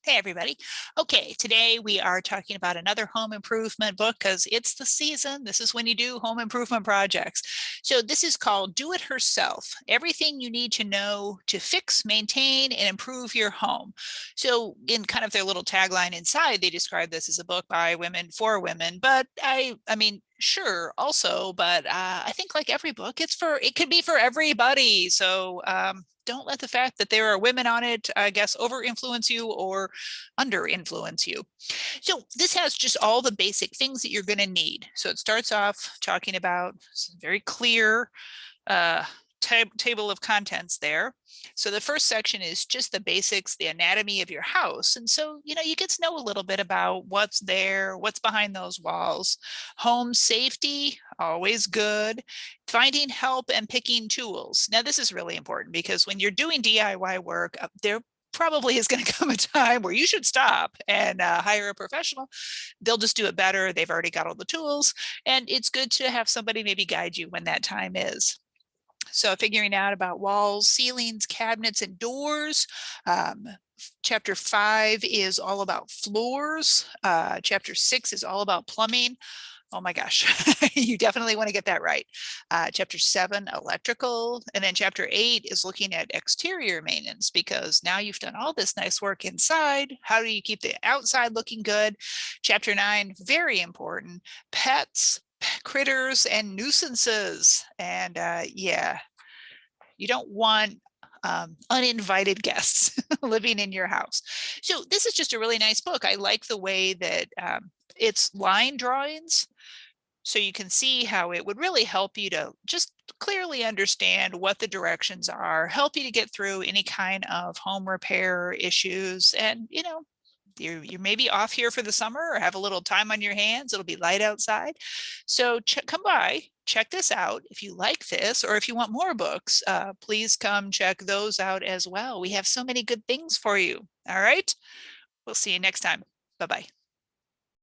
Hey, everybody. Okay, today we are talking about another home improvement book because it's the season. This is when you do home improvement projects. So, this is called Do It Herself, Everything You Need to Know to Fix, Maintain, and Improve Your Home. So, in kind of their little tagline inside, they describe this as a book by women for women. But I mean, sure, also, but I think like every book, it could be for everybody. So, don't let the fact that there are women on it, I guess, over influence you or under influence you. So this has just all the basic things that you're going to need. So it starts off talking about some very clear uh, table of contents there. So the first section is just the basics, the anatomy of your house. And so, you get to know a little bit about what's there, what's behind those walls. Home safety, always good. Finding help and picking tools. Now, this is really important because when you're doing DIY work, there probably is going to come a time where you should stop and hire a professional. They'll just do it better. They've already got all the tools, and it's good to have somebody maybe guide you when that time is. So figuring out about walls, ceilings, cabinets, and doors. Um, Chapter 5 is all about floors. Chapter 6 is all about plumbing. Oh my gosh, you definitely want to get that right. Chapter 7, electrical. And then chapter 8 is looking at exterior maintenance because now you've done all this nice work inside. How do you keep the outside looking good? Chapter 9, very important, pets, critters, and nuisances. And yeah, you don't want uninvited guests living in your house. So this is just a really nice book. I like the way that it's line drawings, so you can see how it would really help you to just clearly understand what the directions are, help you to get through any kind of home repair issues. And, you're maybe off here for the summer or have a little time on your hands. It'll be light outside. So come by, check this out. If you like this, or if you want more books, please come check those out as well. We have so many good things for you. All right. We'll see you next time. Bye-bye.